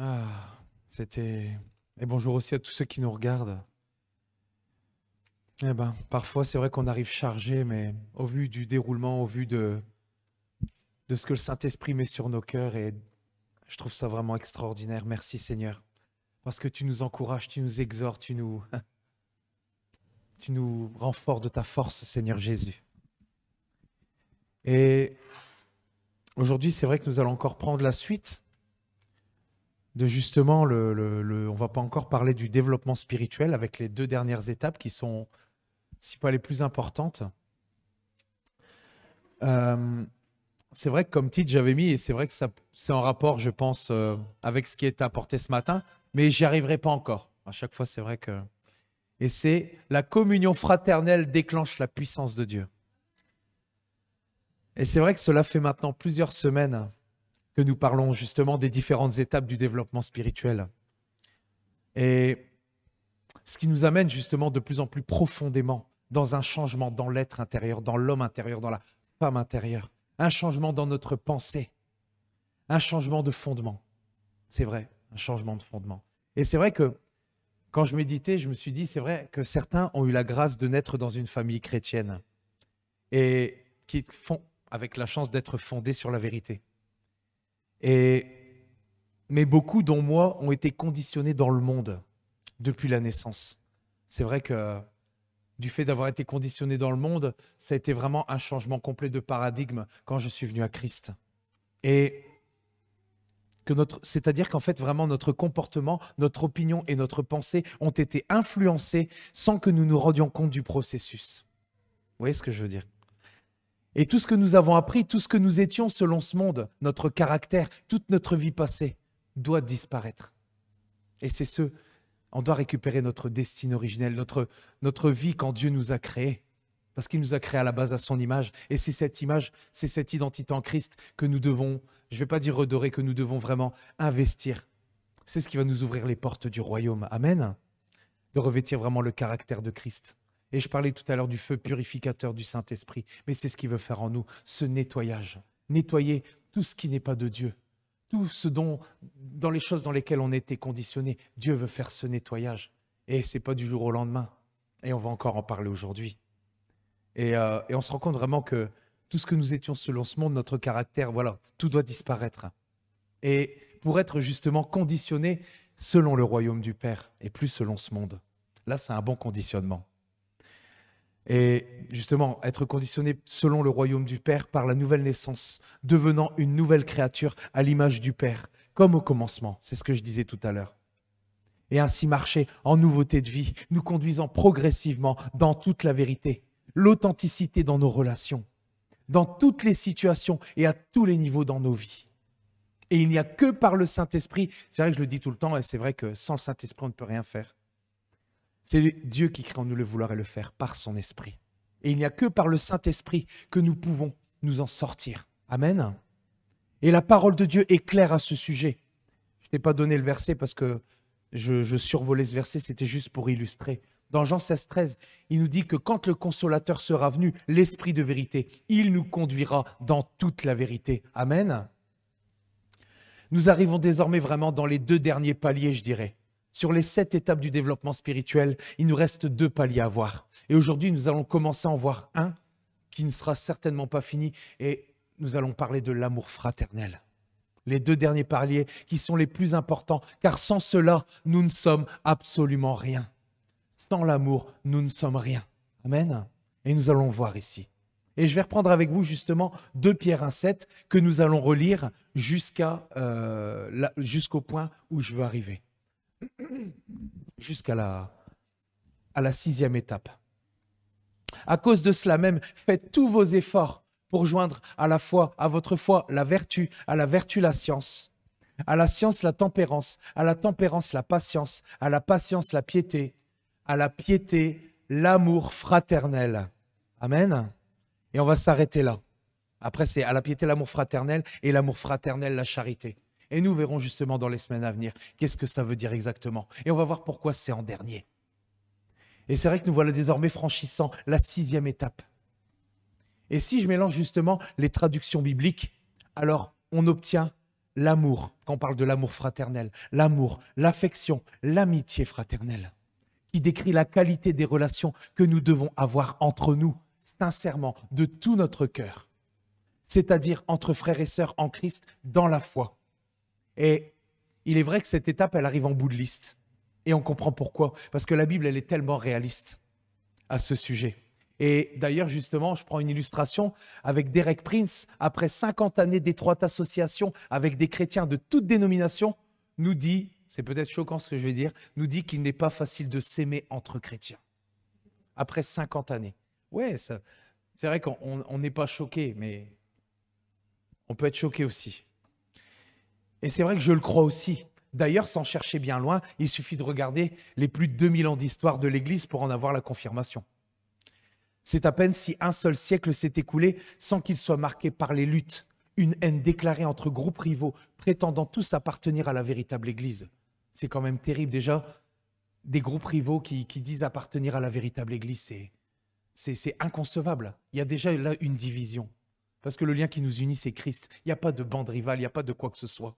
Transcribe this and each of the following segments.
Ah, c'était... Et bonjour aussi à tous ceux qui nous regardent. Eh ben, parfois, c'est vrai qu'on arrive chargé, mais au vu du déroulement, au vu de ce que le Saint-Esprit met sur nos cœurs, et je trouve ça vraiment extraordinaire. Merci Seigneur, parce que tu nous encourages, tu nous exhortes, tu nous rends fort de ta force, Seigneur Jésus. Et aujourd'hui, c'est vrai que nous allons encore prendre la suite de justement on va pas encore parler du développement spirituel avec les deux dernières étapes qui sont, si pas les plus importantes. Euh, c'est vrai que comme titre, j'avais mis, et c'est vrai que ça, c'est en rapport, je pense, avec ce qui est apporté ce matin, mais j'y arriverai pas encore. À chaque fois, c'est vrai que... Et c'est la communion fraternelle déclenche la puissance de Dieu. Et c'est vrai que cela fait maintenant plusieurs semaines que nous parlons justement des différentes étapes du développement spirituel. Et ce qui nous amène justement de plus en plus profondément dans un changement dans l'être intérieur, dans l'homme intérieur, dans la femme intérieure. Un changement dans notre pensée, un changement de fondement. C'est vrai, un changement de fondement. Et c'est vrai que quand je méditais, je me suis dit, c'est vrai que certains ont eu la grâce de naître dans une famille chrétienne et qui font avec la chance d'être fondés sur la vérité. Mais beaucoup, dont moi, ont été conditionnés dans le monde depuis la naissance. C'est vrai que du fait d'avoir été conditionné dans le monde, ça a été vraiment un changement complet de paradigme quand je suis venu à Christ. Et c'est-à-dire qu'en fait, vraiment, notre comportement, notre opinion et notre pensée ont été influencés sans que nous nous rendions compte du processus. Vous voyez ce que je veux dire? Et tout ce que nous avons appris, tout ce que nous étions selon ce monde, notre caractère, toute notre vie passée, doit disparaître. Et c'est on doit récupérer notre destinée originelle, notre vie quand Dieu nous a créés. Parce qu'il nous a créés à la base à son image. Et c'est cette image, c'est cette identité en Christ que nous devons, je ne vais pas dire redorer, que nous devons vraiment investir. C'est ce qui va nous ouvrir les portes du royaume. Amen. De revêtir vraiment le caractère de Christ. Et je parlais tout à l'heure du feu purificateur du Saint-Esprit. Mais c'est ce qu'il veut faire en nous, ce nettoyage. Nettoyer tout ce qui n'est pas de Dieu. Tout ce dans les choses dans lesquelles on a été conditionné, Dieu veut faire ce nettoyage. Et ce n'est pas du jour au lendemain. Et on va encore en parler aujourd'hui. Et on se rend compte vraiment que tout ce que nous étions selon ce monde, notre caractère, voilà, tout doit disparaître. Et pour être justement conditionné selon le royaume du Père et plus selon ce monde. Là, c'est un bon conditionnement. Et justement, être conditionné selon le royaume du Père par la nouvelle naissance, devenant une nouvelle créature à l'image du Père, comme au commencement, c'est ce que je disais tout à l'heure. Et ainsi marcher en nouveauté de vie, nous conduisant progressivement dans toute la vérité, l'authenticité dans nos relations, dans toutes les situations et à tous les niveaux dans nos vies. Et il n'y a que par le Saint-Esprit, c'est vrai que je le dis tout le temps, et c'est vrai que sans le Saint-Esprit, on ne peut rien faire. C'est Dieu qui crée en nous le vouloir et le faire par son esprit. Et il n'y a que par le Saint-Esprit que nous pouvons nous en sortir. Amen. Et la parole de Dieu est claire à ce sujet. Je ne t'ai pas donné le verset parce que je survolais ce verset, c'était juste pour illustrer. Dans Jean 16, 13, il nous dit que quand le Consolateur sera venu, l'Esprit de vérité, il nous conduira dans toute la vérité. Amen. Nous arrivons désormais vraiment dans les deux derniers paliers, je dirais. Sur les 7 étapes du développement spirituel, il nous reste 2 paliers à voir. Et aujourd'hui, nous allons commencer à en voir un qui ne sera certainement pas fini. Et nous allons parler de l'amour fraternel. Les 2 derniers paliers qui sont les plus importants, car sans cela, nous ne sommes absolument rien. Sans l'amour, nous ne sommes rien. Amen. Et nous allons voir ici. Et je vais reprendre avec vous justement 2 Pierre 1,7 que nous allons relire jusqu'au point où je veux arriver. Jusqu'à la 6e étape. À cause de cela même, faites tous vos efforts pour joindre à votre foi la vertu, à la vertu la science, à la science la tempérance, à la tempérance la patience, à la patience la piété, à la piété l'amour fraternel. Amen. Et on va s'arrêter là. Après, c'est à la piété l'amour fraternel et l'amour fraternel la charité. Et nous verrons justement dans les semaines à venir qu'est-ce que ça veut dire exactement. Et on va voir pourquoi c'est en dernier. Et c'est vrai que nous voilà désormais franchissant la 6e étape. Et si je mélange justement les traductions bibliques, alors on obtient l'amour, quand on parle de l'amour fraternel, l'amour, l'affection, l'amitié fraternelle, qui décrit la qualité des relations que nous devons avoir entre nous, sincèrement, de tout notre cœur, c'est-à-dire entre frères et sœurs en Christ dans la foi. Et il est vrai que cette étape, elle arrive en bout de liste. Et on comprend pourquoi. Parce que la Bible, elle est tellement réaliste à ce sujet. Et d'ailleurs, justement, je prends une illustration avec Derek Prince. Après 50 années d'étroite association avec des chrétiens de toutes dénominations, nous dit, c'est peut-être choquant ce que je vais dire, nous dit qu'il n'est pas facile de s'aimer entre chrétiens. Après 50 années. Ouais, c'est vrai qu'on n'est pas choqué, mais on peut être choqué aussi. Et c'est vrai que je le crois aussi. D'ailleurs, sans chercher bien loin, il suffit de regarder les plus de 2000 ans d'histoire de l'Église pour en avoir la confirmation. C'est à peine si un seul siècle s'est écoulé sans qu'il soit marqué par les luttes, une haine déclarée entre groupes rivaux prétendant tous appartenir à la véritable Église. C'est quand même terrible déjà, des groupes rivaux qui disent appartenir à la véritable Église, c'est inconcevable. Il y a déjà là une division, parce que le lien qui nous unit, c'est Christ. Il n'y a pas de bande rivale, il n'y a pas de quoi que ce soit.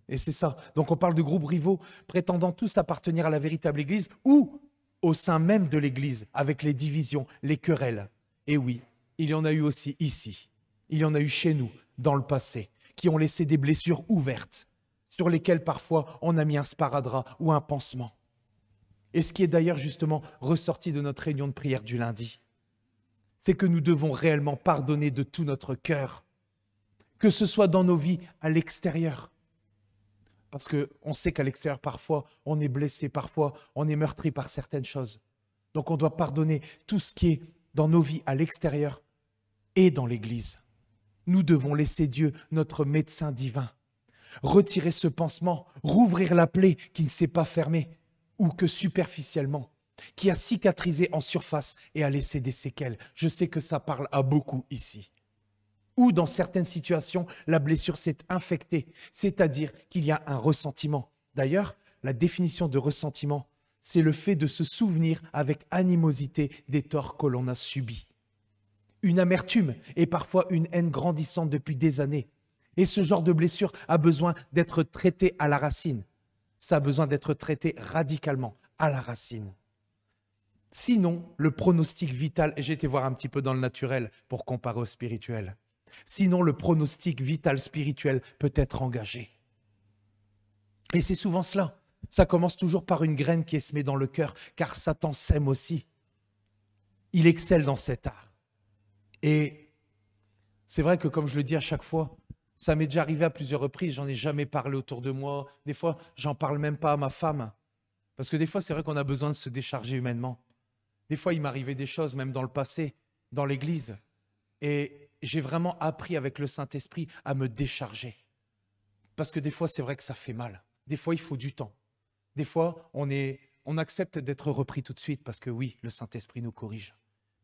Et c'est ça. Donc on parle de groupes rivaux prétendant tous appartenir à la véritable Église ou au sein même de l'Église, avec les divisions, les querelles. Et oui, il y en a eu aussi ici. Il y en a eu chez nous, dans le passé, qui ont laissé des blessures ouvertes, sur lesquelles parfois on a mis un sparadrap ou un pansement. Et ce qui est d'ailleurs justement ressorti de notre réunion de prière du lundi, c'est que nous devons réellement pardonner de tout notre cœur, que ce soit dans nos vies à l'extérieur. Parce qu'on sait qu'à l'extérieur, parfois, on est blessé, parfois, on est meurtri par certaines choses. Donc on doit pardonner tout ce qui est dans nos vies à l'extérieur et dans l'Église. Nous devons laisser Dieu, notre médecin divin, retirer ce pansement, rouvrir la plaie qui ne s'est pas fermée, ou que superficiellement, qui a cicatrisé en surface et a laissé des séquelles. Je sais que ça parle à beaucoup ici. Ou dans certaines situations, la blessure s'est infectée, c'est-à-dire qu'il y a un ressentiment. D'ailleurs, la définition de ressentiment, c'est le fait de se souvenir avec animosité des torts que l'on a subis. Une amertume et parfois une haine grandissante depuis des années. Et ce genre de blessure a besoin d'être traité à la racine. Ça a besoin d'être traité radicalement à la racine. Sinon, le pronostic vital, et j'ai été voir un petit peu dans le naturel pour comparer au spirituel, sinon le pronostic vital spirituel peut être engagé. Et c'est souvent cela. Ça commence toujours par une graine qui est semée dans le cœur, car Satan sème aussi. Il excelle dans cet art. Et c'est vrai que comme je le dis à chaque fois, ça m'est déjà arrivé à plusieurs reprises, j'en ai jamais parlé autour de moi. Des fois, j'en parle même pas à ma femme. Parce que des fois, c'est vrai qu'on a besoin de se décharger humainement. Des fois, il m'arrivait des choses, même dans le passé, dans l'église. Et j'ai vraiment appris avec le Saint-Esprit à me décharger. Parce que des fois, c'est vrai que ça fait mal. Des fois, il faut du temps. Des fois, on accepte d'être repris tout de suite parce que oui, le Saint-Esprit nous corrige.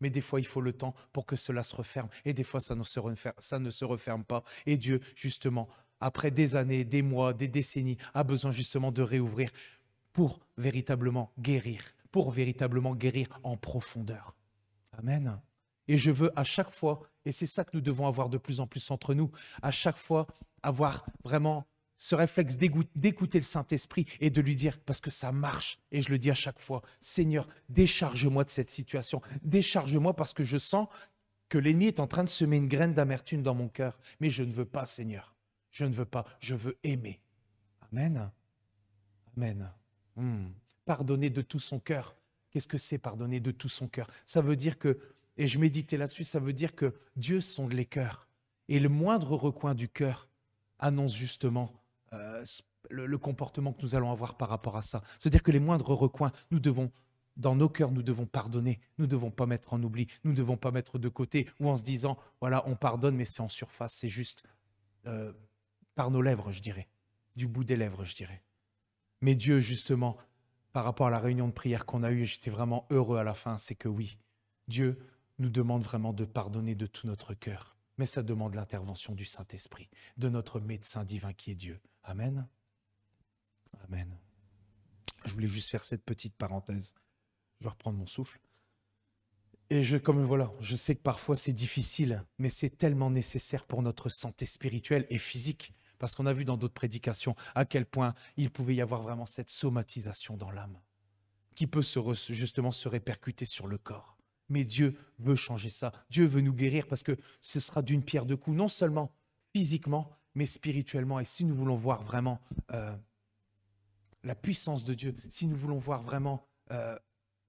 Mais des fois, il faut le temps pour que cela se referme. Et des fois, ça ne se referme pas. Et Dieu, justement, après des années, des mois, des décennies, a besoin justement de réouvrir pour véritablement guérir en profondeur. Amen. Et je veux à chaque fois, et c'est ça que nous devons avoir de plus en plus entre nous, à chaque fois avoir vraiment ce réflexe d'écouter le Saint-Esprit et de lui dire, parce que ça marche, et je le dis à chaque fois, Seigneur, décharge-moi de cette situation, décharge-moi parce que je sens que l'ennemi est en train de semer une graine d'amertume dans mon cœur, mais je ne veux pas, Seigneur, je ne veux pas, je veux aimer. Amen. Amen. Pardonner de tout son cœur. Qu'est-ce que c'est pardonner de tout son cœur? Ça veut dire que, et je méditais là-dessus, ça veut dire que Dieu sonde les cœurs. Et le moindre recoin du cœur annonce justement le comportement que nous allons avoir par rapport à ça. C'est-à-dire que les moindres recoins, dans nos cœurs, nous devons pardonner. Nous ne devons pas mettre en oubli. Nous ne devons pas mettre de côté ou en se disant, voilà, on pardonne, mais c'est en surface. C'est juste par nos lèvres, je dirais. Du bout des lèvres, je dirais. Mais Dieu, justement, par rapport à la réunion de prière qu'on a eue, j'étais vraiment heureux à la fin, c'est que oui, Dieu nous demande vraiment de pardonner de tout notre cœur. Mais ça demande l'intervention du Saint-Esprit, de notre médecin divin qui est Dieu. Amen. Amen. Je voulais juste faire cette petite parenthèse. Je vais reprendre mon souffle. Et je sais que parfois c'est difficile, mais c'est tellement nécessaire pour notre santé spirituelle et physique, parce qu'on a vu dans d'autres prédications à quel point il pouvait y avoir vraiment cette somatisation dans l'âme, qui peut justement se répercuter sur le corps. Mais Dieu veut changer ça, Dieu veut nous guérir, parce que ce sera d'une pierre deux coups, non seulement physiquement, mais spirituellement. Et si nous voulons voir vraiment la puissance de Dieu, si nous voulons voir vraiment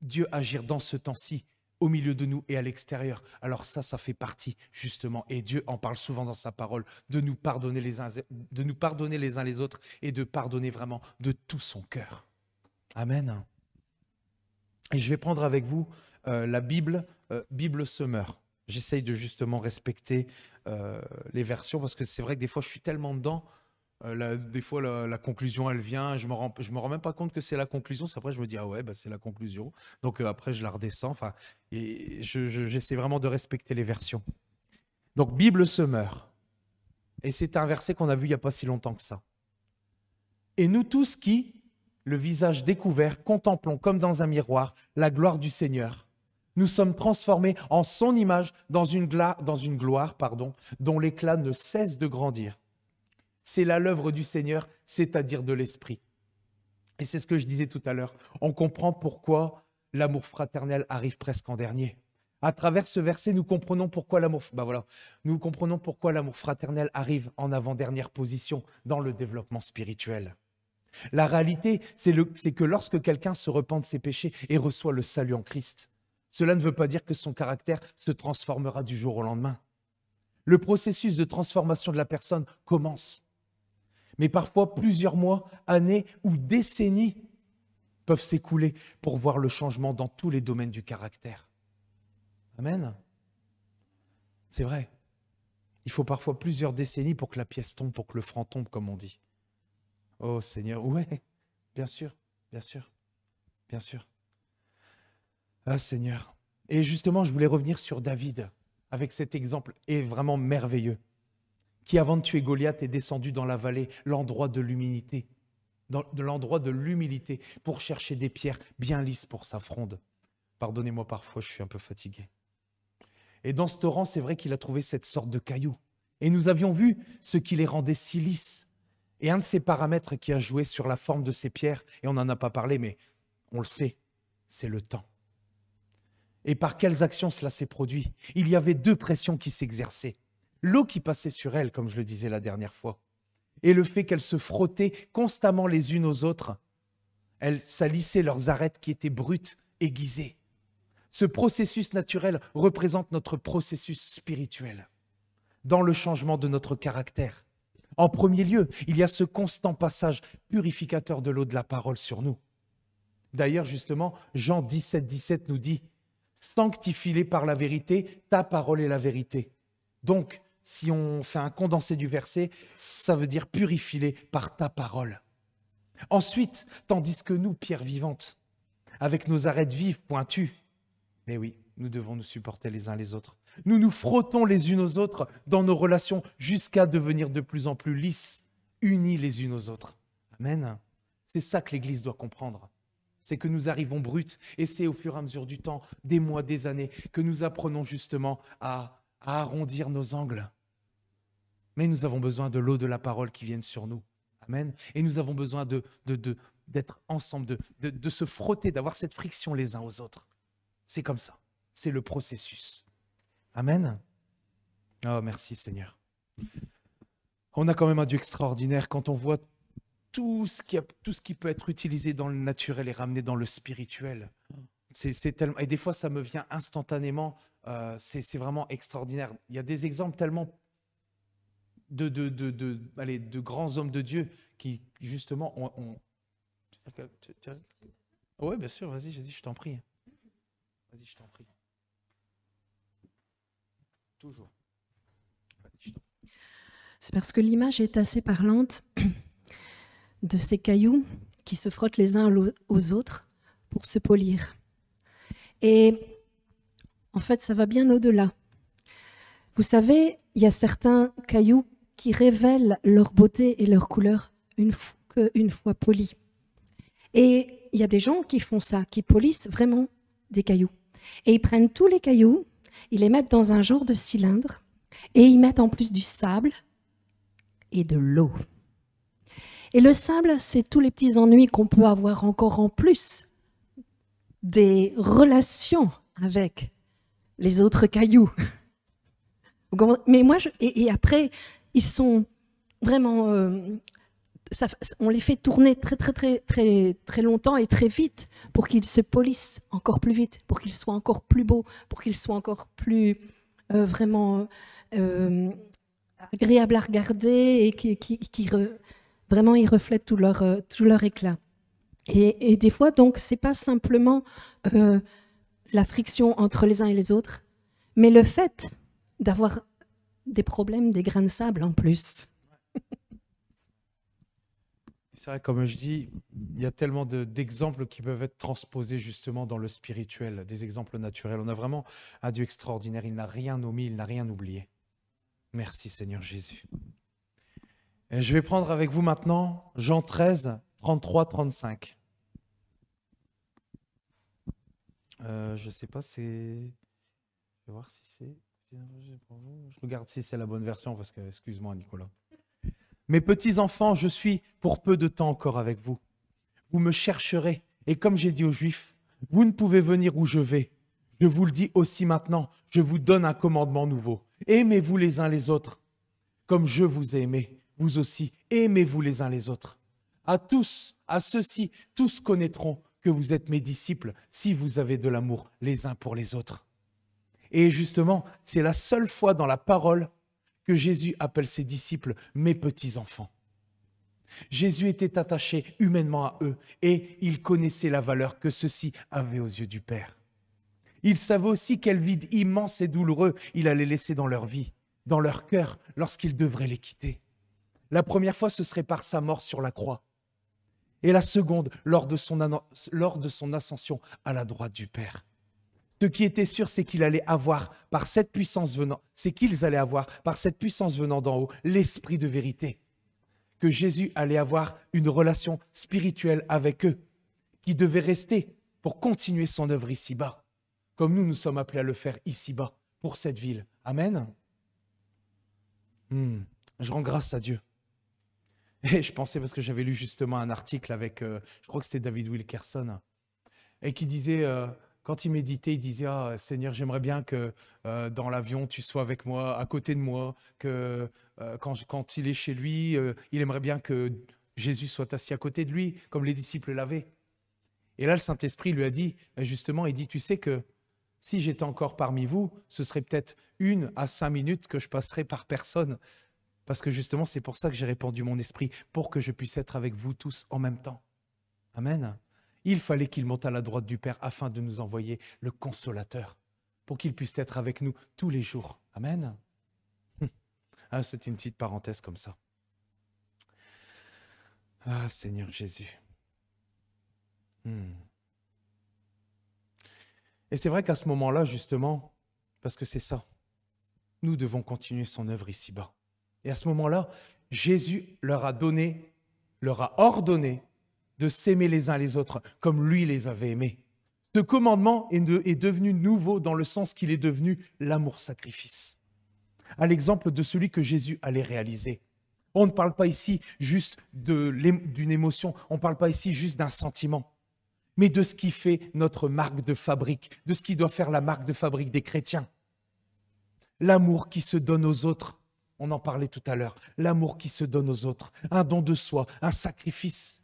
Dieu agir dans ce temps-ci, au milieu de nous et à l'extérieur, alors ça fait partie justement, et Dieu en parle souvent dans sa parole, de nous pardonner les uns les autres et de pardonner vraiment de tout son cœur. Amen. Et je vais prendre avec vous la Bible, Bible Semeur. J'essaye de justement respecter les versions, parce que c'est vrai que des fois je suis tellement dedans, des fois la conclusion elle vient, je me rends même pas compte que c'est la conclusion, c'est après je me dis ah ouais c'est la conclusion, donc après je la redescends, et j'essaie vraiment de respecter les versions. Donc Bible Semeur, et c'est un verset qu'on a vu il n'y a pas si longtemps que ça. Et nous tous qui, le visage découvert, contemplons comme dans un miroir la gloire du Seigneur, nous sommes transformés en son image dans une gloire, dont l'éclat ne cesse de grandir. C'est là l'œuvre du Seigneur, c'est-à-dire de l'Esprit. Et c'est ce que je disais tout à l'heure. On comprend pourquoi l'amour fraternel arrive presque en dernier. À travers ce verset, nous comprenons pourquoi l'amour fraternel arrive en avant-dernière position dans le développement spirituel. La réalité, c'est que lorsque quelqu'un se repent de ses péchés et reçoit le salut en Christ, cela ne veut pas dire que son caractère se transformera du jour au lendemain. Le processus de transformation de la personne commence. Mais parfois, plusieurs mois, années ou décennies peuvent s'écouler pour voir le changement dans tous les domaines du caractère. Amen. C'est vrai. Il faut parfois plusieurs décennies pour que la pièce tombe, pour que le franc tombe, comme on dit. Oh Seigneur, ouais, bien sûr, bien sûr, bien sûr. Ah Seigneur. Et justement, je voulais revenir sur David, avec cet exemple est vraiment merveilleux, qui avant de tuer Goliath est descendu dans la vallée, l'endroit de l'humilité, pour chercher des pierres bien lisses pour sa fronde. Pardonnez-moi parfois, je suis un peu fatigué. Et dans ce torrent, c'est vrai qu'il a trouvé cette sorte de caillou. Et nous avions vu ce qui les rendait si lisses. Et un de ces paramètres qui a joué sur la forme de ces pierres, et on n'en a pas parlé, mais on le sait, c'est le temps. Et par quelles actions cela s'est produit? Il y avait deux pressions qui s'exerçaient. L'eau qui passait sur elles, comme je le disais la dernière fois, et le fait qu'elles se frottaient constamment les unes aux autres. Elles salissaient leurs arêtes qui étaient brutes, aiguisées. Ce processus naturel représente notre processus spirituel dans le changement de notre caractère. En premier lieu, il y a ce constant passage purificateur de l'eau de la parole sur nous. D'ailleurs, justement, Jean 17 nous dit « Sanctifie-les par la vérité, ta parole est la vérité ». Donc, si on fait un condensé du verset, ça veut dire « Purifie-les par ta parole ». Ensuite, tandis que nous, pierres vivantes, avec nos arêtes vives, pointues, mais oui, nous devons nous supporter les uns les autres. Nous nous frottons les unes aux autres dans nos relations jusqu'à devenir de plus en plus lisses, unis les unes aux autres. Amen. C'est ça que l'Église doit comprendre. C'est que nous arrivons bruts et c'est au fur et à mesure du temps, des mois, des années, que nous apprenons justement à arrondir nos angles. Mais nous avons besoin de l'eau de la parole qui vienne sur nous. Amen. Et nous avons besoin d'être ensemble, de se frotter, d'avoir cette friction les uns aux autres. C'est comme ça. C'est le processus. Amen. Oh, merci Seigneur. On a quand même un Dieu extraordinaire quand on voit tout ce qui peut être utilisé dans le naturel et ramené dans le spirituel. C'est tellement, et des fois, ça me vient instantanément. C'est vraiment extraordinaire. Il y a des exemples tellement de grands hommes de Dieu qui, justement, ont... Oui, bien sûr, vas-y, je t'en prie. Vas-y, je t'en prie. Toujours. C'est parce que l'image est assez parlante de ces cailloux qui se frottent les uns aux autres pour se polir. Et en fait, ça va bien au-delà. Vous savez, il y a certains cailloux qui révèlent leur beauté et leur couleur une fois polis. Et il y a des gens qui font ça, qui polissent vraiment des cailloux. Et ils prennent tous les cailloux, ils les mettent dans un genre de cylindre et ils mettent en plus du sable et de l'eau. Et le sable, c'est tous les petits ennuis qu'on peut avoir encore en plus des relations avec les autres cailloux. Mais moi, et après, ils sont vraiment... on les fait tourner très longtemps et très vite pour qu'ils se polissent encore plus vite, pour qu'ils soient encore plus beaux, pour qu'ils soient encore plus vraiment agréables à regarder et qui vraiment ils reflètent tout leur éclat. Et des fois, donc, c'est pas simplement la friction entre les uns et les autres, mais le fait d'avoir des problèmes, des grains de sable en plus. C'est vrai, comme je dis, il y a tellement d'exemples qui peuvent être transposés justement dans le spirituel, des exemples naturels. On a vraiment un Dieu extraordinaire, il n'a rien omis, il n'a rien oublié. Merci Seigneur Jésus. Et je vais prendre avec vous maintenant Jean 13, 33, 35. Je ne sais pas, c'est... Je vais voir si c'est... Je regarde si c'est la bonne version parce que, excuse-moi Nicolas. Mes petits enfants, je suis pour peu de temps encore avec vous. Vous me chercherez, et comme j'ai dit aux Juifs, vous ne pouvez venir où je vais. Je vous le dis aussi maintenant, je vous donne un commandement nouveau. Aimez-vous les uns les autres, comme je vous ai aimé. Vous aussi, aimez-vous les uns les autres. À tous, à ceux-ci, tous connaîtront que vous êtes mes disciples si vous avez de l'amour les uns pour les autres. Et justement, c'est la seule fois dans la parole que Jésus appelle ses disciples mes petits-enfants. Jésus était attaché humainement à eux et il connaissait la valeur que ceux-ci avaient aux yeux du Père. Il savait aussi quel vide immense et douloureux il allait laisser dans leur vie, dans leur cœur, lorsqu'il devrait les quitter. La première fois, ce serait par sa mort sur la croix. Et la seconde, lors de son ascension à la droite du Père. Ce qui était sûr, c'est qu'il allait avoir, par cette puissance venant, c'est qu'ils allaient avoir, par cette puissance venant d'en haut, l'esprit de vérité. Que Jésus allait avoir une relation spirituelle avec eux, qui devait rester pour continuer son œuvre ici-bas, comme nous sommes appelés à le faire ici-bas, pour cette ville. Amen. Je rends grâce à Dieu. Et je pensais, parce que j'avais lu justement un article avec, je crois que c'était David Wilkerson, et qui disait... quand il méditait, il disait « Ah, Seigneur, j'aimerais bien que dans l'avion, tu sois avec moi, à côté de moi, que quand il est chez lui, il aimerait bien que Jésus soit assis à côté de lui, comme les disciples l'avaient. » Et là, le Saint-Esprit lui a dit, justement, il dit « Tu sais que si j'étais encore parmi vous, ce serait peut-être 1 à 5 minutes que je passerais par personne. Parce que justement, c'est pour ça que j'ai répandu mon esprit, pour que je puisse être avec vous tous en même temps. » Amen. Il fallait qu'il monte à la droite du Père afin de nous envoyer le Consolateur, pour qu'il puisse être avec nous tous les jours. Amen. Ah, c'est une petite parenthèse comme ça. Ah, Seigneur Jésus. Et c'est vrai qu'à ce moment-là, justement, parce que c'est ça, nous devons continuer son œuvre ici-bas. Et à ce moment-là, Jésus leur a ordonné de s'aimer les uns les autres comme lui les avait aimés. Ce commandement est devenu nouveau dans le sens qu'il est devenu l'amour-sacrifice, à l'exemple de celui que Jésus allait réaliser. On ne parle pas ici juste d'une émotion, on ne parle pas ici juste d'un sentiment, mais de ce qui fait notre marque de fabrique, de ce qui doit faire la marque de fabrique des chrétiens. L'amour qui se donne aux autres, on en parlait tout à l'heure, l'amour qui se donne aux autres, un don de soi, un sacrifice.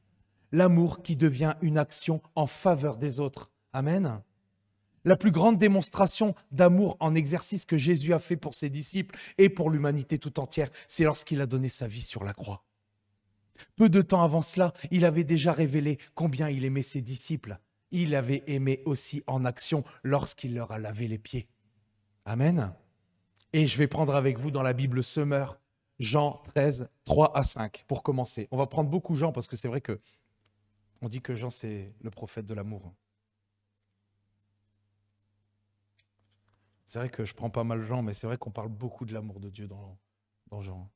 L'amour qui devient une action en faveur des autres. Amen. La plus grande démonstration d'amour en exercice que Jésus a fait pour ses disciples et pour l'humanité tout entière, c'est lorsqu'il a donné sa vie sur la croix. Peu de temps avant cela, il avait déjà révélé combien il aimait ses disciples. Il avait aimé aussi en action lorsqu'il leur a lavé les pieds. Amen. Et je vais prendre avec vous dans la Bible Semeur, Jean 13, 3 à 5, pour commencer. On va prendre beaucoup Jean parce que c'est vrai que on dit que Jean, c'est le prophète de l'amour. C'est vrai que je prends pas mal Jean, mais c'est vrai qu'on parle beaucoup de l'amour de Dieu dans Jean.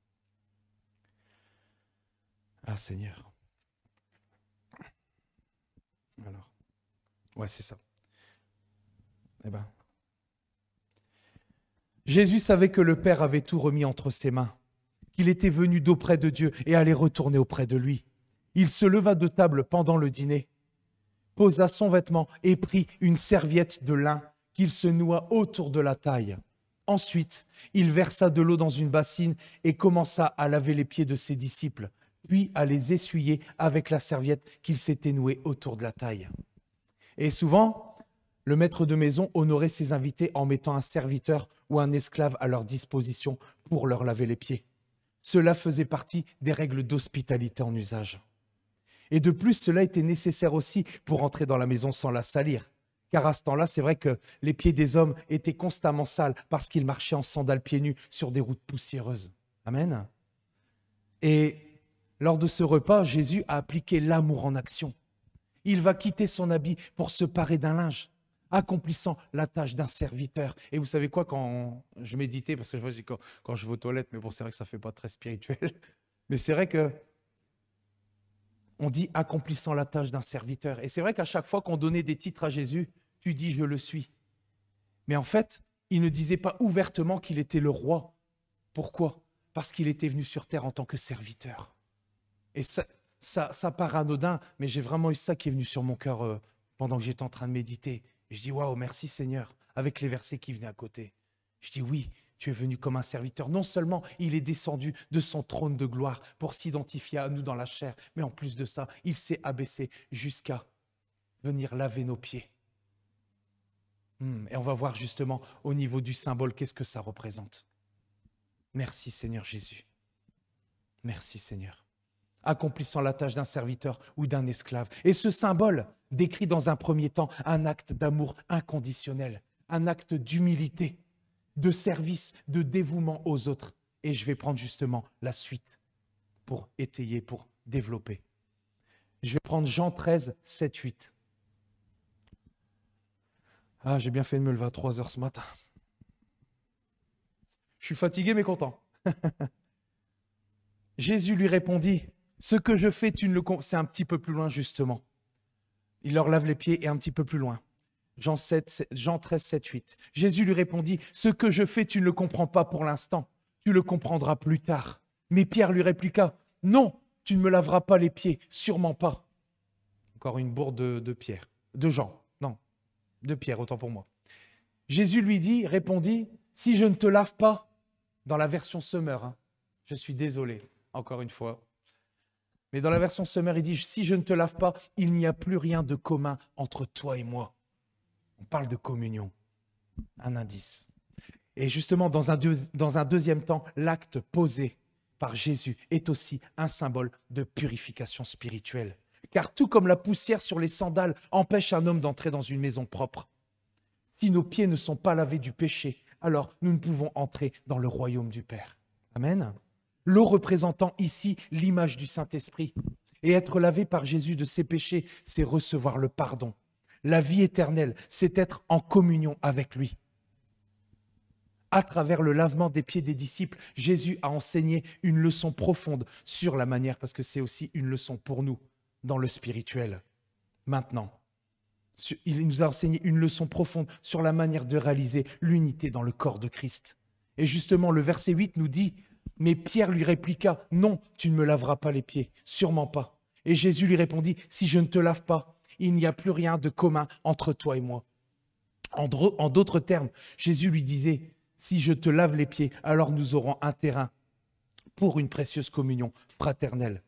Ah Seigneur. Alors, ouais, c'est ça. Eh ben. Jésus savait que le Père avait tout remis entre ses mains, qu'il était venu d'auprès de Dieu et allait retourner auprès de lui. Il se leva de table pendant le dîner, posa son vêtement et prit une serviette de lin qu'il se noua autour de la taille. Ensuite, il versa de l'eau dans une bassine et commença à laver les pieds de ses disciples, puis à les essuyer avec la serviette qu'il s'était nouée autour de la taille. Et souvent, le maître de maison honorait ses invités en mettant un serviteur ou un esclave à leur disposition pour leur laver les pieds. Cela faisait partie des règles d'hospitalité en usage. Et de plus, cela était nécessaire aussi pour entrer dans la maison sans la salir. Car à ce temps-là, c'est vrai que les pieds des hommes étaient constamment sales parce qu'ils marchaient en sandales pieds nus sur des routes poussiéreuses. Amen. Et lors de ce repas, Jésus a appliqué l'amour en action. Il va quitter son habit pour se parer d'un linge, accomplissant la tâche d'un serviteur. Et vous savez quoi, quand je méditais, parce que je vois quand je vais aux toilettes, mais bon, c'est vrai que ça ne fait pas très spirituel, mais c'est vrai que on dit accomplissant la tâche d'un serviteur. Et c'est vrai qu'à chaque fois qu'on donnait des titres à Jésus, tu dis je le suis. Mais en fait, il ne disait pas ouvertement qu'il était le roi. Pourquoi? Parce qu'il était venu sur terre en tant que serviteur. Et ça paraît anodin, mais j'ai vraiment eu ça qui est venu sur mon cœur pendant que j'étais en train de méditer. Et je dis waouh, merci Seigneur, avec les versets qui venaient à côté. Je dis oui, tu es venu comme un serviteur. Non seulement il est descendu de son trône de gloire pour s'identifier à nous dans la chair, mais en plus de ça, il s'est abaissé jusqu'à venir laver nos pieds. Et on va voir justement au niveau du symbole, qu'est-ce que ça représente. Merci Seigneur Jésus. Merci Seigneur. Accomplissant la tâche d'un serviteur ou d'un esclave. Et ce symbole décrit dans un premier temps un acte d'amour inconditionnel, un acte d'humilité, de service, de dévouement aux autres. Et je vais prendre justement la suite pour étayer, pour développer. Je vais prendre Jean 13, 7, 8. Ah, j'ai bien fait de me lever à 3 heures ce matin. Je suis fatigué mais content. Jésus lui répondit, « Ce que je fais, tu ne le comprends » C'est un petit peu plus loin justement. Il leur lave les pieds et un petit peu plus loin. Jean 13, 7, 8. Jésus lui répondit, « Ce que je fais, tu ne le comprends pas pour l'instant. Tu le comprendras plus tard. » Mais Pierre lui répliqua, « Non, tu ne me laveras pas les pieds, sûrement pas. » Encore une bourde de Pierre, de Jean, non, de Pierre, autant pour moi. Jésus lui répondit, « Si je ne te lave pas, dans la version Semeur, je suis désolé, encore une fois, mais dans la version Semeur, il dit, « Si je ne te lave pas, il n'y a plus rien de commun entre toi et moi. » On parle de communion, un indice. Et justement, dans un deuxième temps, l'acte posé par Jésus est aussi un symbole de purification spirituelle. Car tout comme la poussière sur les sandales empêche un homme d'entrer dans une maison propre, si nos pieds ne sont pas lavés du péché, alors nous ne pouvons entrer dans le royaume du Père. Amen. L'eau représentant ici l'image du Saint-Esprit. Et être lavé par Jésus de ses péchés, c'est recevoir le pardon. La vie éternelle, c'est être en communion avec lui. À travers le lavement des pieds des disciples, Jésus a enseigné une leçon profonde sur la manière, parce que c'est aussi une leçon pour nous dans le spirituel. Maintenant, il nous a enseigné une leçon profonde sur la manière de réaliser l'unité dans le corps de Christ. Et justement, le verset 8 nous dit, « Mais Pierre lui répliqua, « Non, tu ne me laveras pas les pieds, sûrement pas. » Et Jésus lui répondit, « Si je ne te lave pas, il n'y a plus rien de commun entre toi et moi. » En d'autres termes, Jésus lui disait, « Si je te lave les pieds, alors nous aurons un terrain pour une précieuse communion fraternelle. »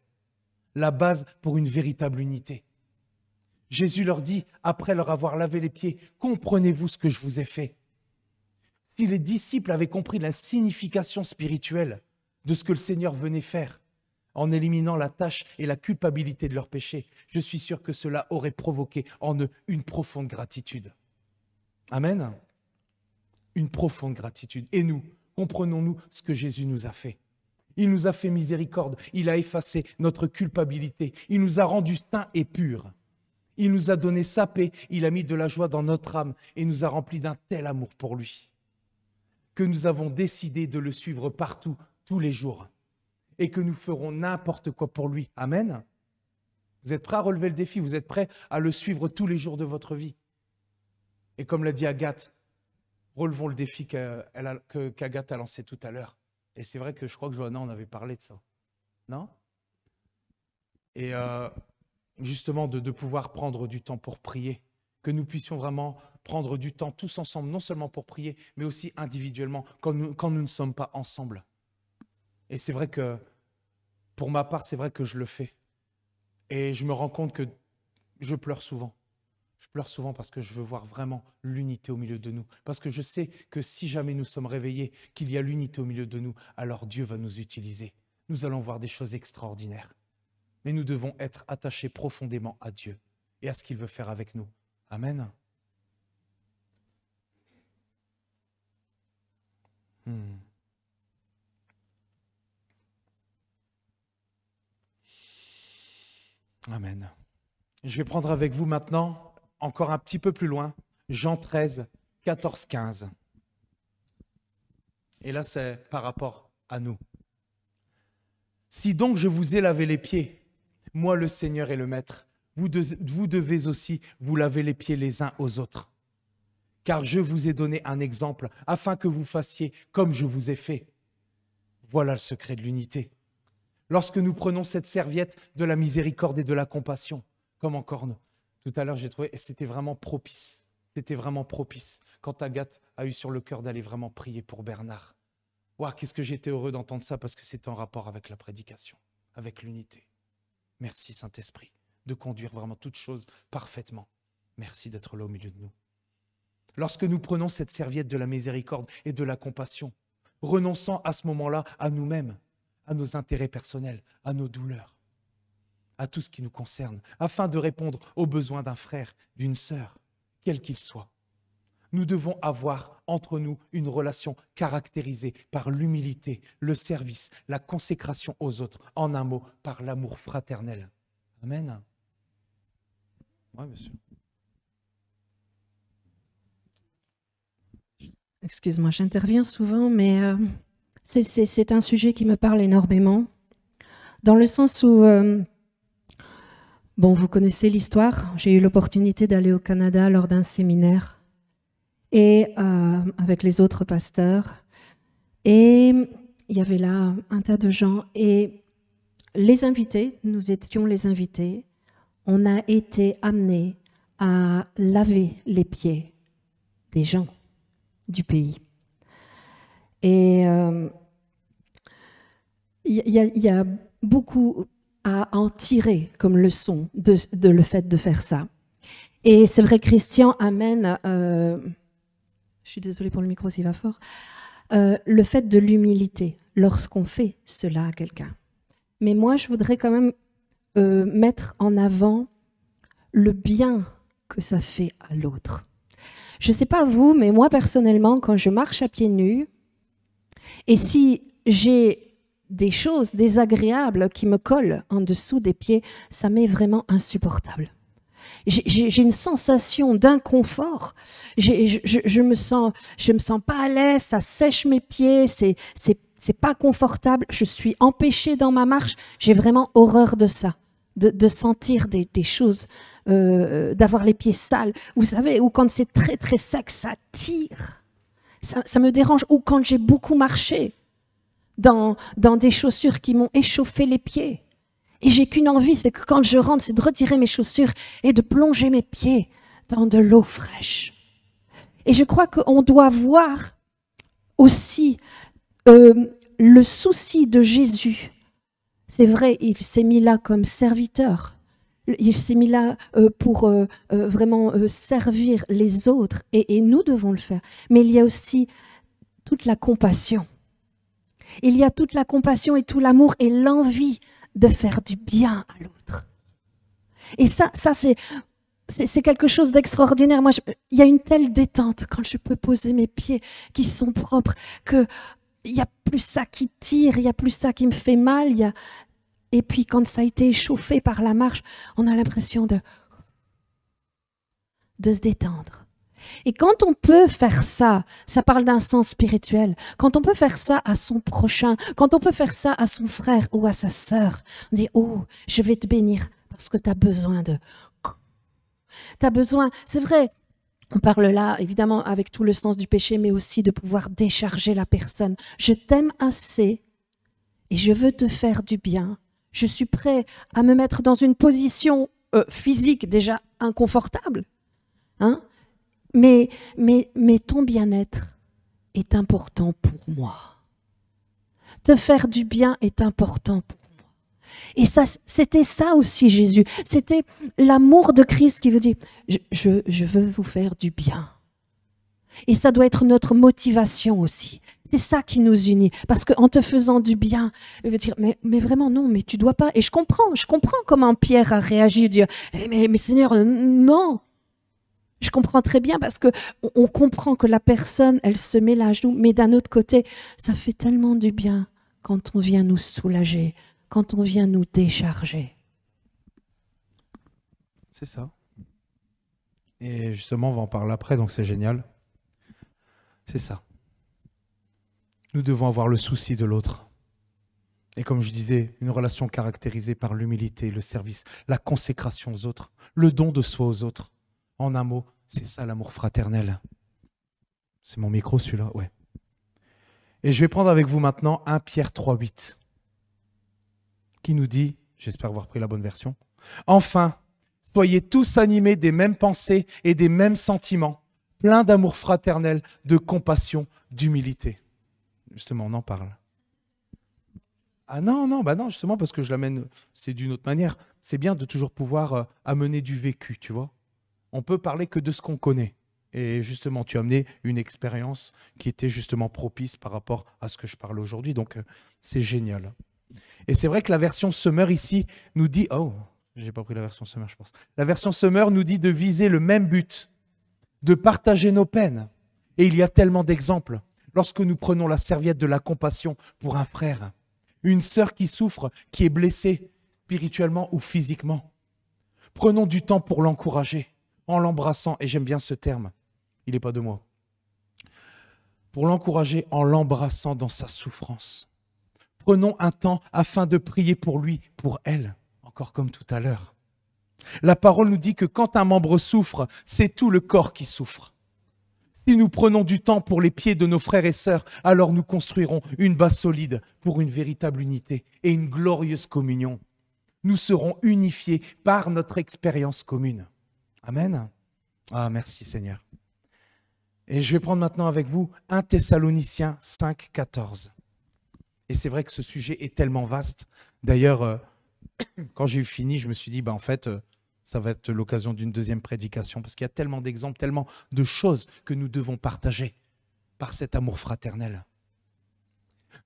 La base pour une véritable unité. Jésus leur dit, après leur avoir lavé les pieds, « Comprenez-vous ce que je vous ai fait ?» Si les disciples avaient compris la signification spirituelle de ce que le Seigneur venait faire, en éliminant la tâche et la culpabilité de leurs péchés, je suis sûr que cela aurait provoqué en eux une profonde gratitude. Amen. Une profonde gratitude. Et nous, comprenons-nous ce que Jésus nous a fait? Il nous a fait miséricorde, il a effacé notre culpabilité, il nous a rendus saints et purs. Il nous a donné sa paix, il a mis de la joie dans notre âme et nous a remplis d'un tel amour pour lui, que nous avons décidé de le suivre partout, tous les jours, et que nous ferons n'importe quoi pour lui. Amen. Vous êtes prêts à relever le défi? Vous êtes prêts à le suivre tous les jours de votre vie? Et comme l'a dit Agathe, relevons le défi qu'Agathe a lancé tout à l'heure. Et c'est vrai que je crois que Johanna en avait parlé de ça. Non? Et justement de pouvoir prendre du temps pour prier. Que nous puissions vraiment prendre du temps tous ensemble, non seulement pour prier, mais aussi individuellement, quand nous ne sommes pas ensemble. Et c'est vrai que, pour ma part, c'est vrai que je le fais. Et je me rends compte que je pleure souvent. Je pleure souvent parce que je veux voir vraiment l'unité au milieu de nous. Parce que je sais que si jamais nous sommes réveillés, qu'il y a l'unité au milieu de nous, alors Dieu va nous utiliser. Nous allons voir des choses extraordinaires. Mais nous devons être attachés profondément à Dieu et à ce qu'il veut faire avec nous. Amen. Amen. Je vais prendre avec vous maintenant, encore un petit peu plus loin, Jean 13, 14, 15. Et là, c'est par rapport à nous. Si donc je vous ai lavé les pieds, moi le Seigneur et le Maître, vous devez aussi vous laver les pieds les uns aux autres. Car je vous ai donné un exemple, afin que vous fassiez comme je vous ai fait. Voilà le secret de l'unité. Lorsque nous prenons cette serviette de la miséricorde et de la compassion, comme encore nous. Tout à l'heure, j'ai trouvé, et c'était vraiment propice. C'était vraiment propice quand Agathe a eu sur le cœur d'aller vraiment prier pour Bernard. Waouh, qu'est-ce que j'étais heureux d'entendre ça parce que c'était en rapport avec la prédication, avec l'unité. Merci Saint-Esprit de conduire vraiment toutes choses parfaitement. Merci d'être là au milieu de nous. Lorsque nous prenons cette serviette de la miséricorde et de la compassion, renonçant à ce moment-là à nous-mêmes, à nos intérêts personnels, à nos douleurs, à tout ce qui nous concerne, afin de répondre aux besoins d'un frère, d'une sœur, quel qu'il soit. Nous devons avoir entre nous une relation caractérisée par l'humilité, le service, la consécration aux autres, en un mot, par l'amour fraternel. Amen. Oui, monsieur. Excuse-moi, j'interviens souvent, mais c'est un sujet qui me parle énormément, dans le sens où, bon, vous connaissez l'histoire, j'ai eu l'opportunité d'aller au Canada lors d'un séminaire, et avec les autres pasteurs, et il y avait là un tas de gens, et les invités, nous étions les invités, on a été amenés à laver les pieds des gens du pays. Et il y a beaucoup à en tirer comme leçon de le fait de faire ça. Et c'est vrai, Christian amène, je suis désolée pour le micro s'il va fort, le fait de l'humilité lorsqu'on fait cela à quelqu'un. Mais moi, je voudrais quand même mettre en avant le bien que ça fait à l'autre. Je ne sais pas vous, mais moi personnellement, quand je marche à pieds nus, et si j'ai des choses désagréables qui me collent en dessous des pieds, ça m'est vraiment insupportable. J'ai une sensation d'inconfort, je me sens pas à l'aise, ça sèche mes pieds, c'est pas confortable, je suis empêchée dans ma marche, j'ai vraiment horreur de ça. De sentir des choses, d'avoir les pieds sales. Vous savez, ou quand c'est très très sec, ça tire. Ça me dérange. Ou quand j'ai beaucoup marché dans des chaussures qui m'ont échauffé les pieds. Et j'ai qu'une envie, c'est que quand je rentre, c'est de retirer mes chaussures et de plonger mes pieds dans de l'eau fraîche. Et je crois qu'on doit voir aussi le souci de Jésus. C'est vrai, il s'est mis là comme serviteur. Il s'est mis là pour vraiment servir les autres. Et nous devons le faire. Mais il y a aussi toute la compassion. Il y a toute la compassion et tout l'amour et l'envie de faire du bien à l'autre. Et ça c'est quelque chose d'extraordinaire. Moi, il y a une telle détente quand je peux poser mes pieds qui sont propres que il n'y a plus ça qui tire, il n'y a plus ça qui me fait mal. Et puis quand ça a été échauffé par la marche, on a l'impression de se détendre. Et quand on peut faire ça, ça parle d'un sens spirituel, quand on peut faire ça à son prochain, quand on peut faire ça à son frère ou à sa sœur, on dit « Oh, je vais te bénir parce que tu as besoin de… » Tu as besoin, c'est vrai, On parle là, évidemment, avec tout le sens du péché, mais aussi de pouvoir décharger la personne. Je t'aime assez et je veux te faire du bien. Je suis prêt à me mettre dans une position physique déjà inconfortable, hein? Mais ton bien-être est important pour moi. Te faire du bien est important pour moi. Et ça, c'était ça aussi Jésus. C'était l'amour de Christ qui veut dire, je veux vous faire du bien. Et ça doit être notre motivation aussi. C'est ça qui nous unit. Parce qu'en te faisant du bien, il veut dire, mais vraiment non, mais tu dois pas. Et je comprends comment Pierre a réagi, dire, mais Seigneur, non. Je comprends très bien parce que on comprend que la personne, elle se met là à genoux. Mais d'un autre côté, ça fait tellement du bien quand on vient nous soulager, quand on vient nous décharger. C'est ça. Et justement, on va en parler après, donc c'est génial. C'est ça. Nous devons avoir le souci de l'autre. Et comme je disais, une relation caractérisée par l'humilité, le service, la consécration aux autres, le don de soi aux autres. En un mot, c'est ça l'amour fraternel. C'est mon micro celui-là, ouais. Et je vais prendre avec vous maintenant 1 Pierre 3,8 qui nous dit, j'espère avoir pris la bonne version, « Enfin, soyez tous animés des mêmes pensées et des mêmes sentiments, pleins d'amour fraternel, de compassion, d'humilité. » Justement, on en parle. Ah non, justement, parce que je l'amène, c'est d'une autre manière. C'est bien de toujours pouvoir amener du vécu, tu vois. On peut parler que de ce qu'on connaît. Et justement, tu as amené une expérience qui était justement propice par rapport à ce que je parle aujourd'hui. Donc, c'est génial. Et c'est vrai que la version Summer ici nous dit... Oh, j'ai pas pris la version Summer, je pense. La version Summer nous dit de viser le même but, de partager nos peines. Et il y a tellement d'exemples. Lorsque nous prenons la serviette de la compassion pour un frère, une sœur qui souffre, qui est blessée spirituellement ou physiquement, prenons du temps pour l'encourager, en l'embrassant, et j'aime bien ce terme, il n'est pas de moi, pour l'encourager en l'embrassant dans sa souffrance. Prenons un temps afin de prier pour lui, pour elle, encore comme tout à l'heure. La parole nous dit que quand un membre souffre, c'est tout le corps qui souffre. Si nous prenons du temps pour les pieds de nos frères et sœurs, alors nous construirons une base solide pour une véritable unité et une glorieuse communion. Nous serons unifiés par notre expérience commune. Amen. Ah, merci Seigneur. Et je vais prendre maintenant avec vous 1 Thessaloniciens 5, 14. Et c'est vrai que ce sujet est tellement vaste. D'ailleurs, quand j'ai eu fini, je me suis dit, en fait, ça va être l'occasion d'une deuxième prédication, parce qu'il y a tellement d'exemples, tellement de choses que nous devons partager par cet amour fraternel.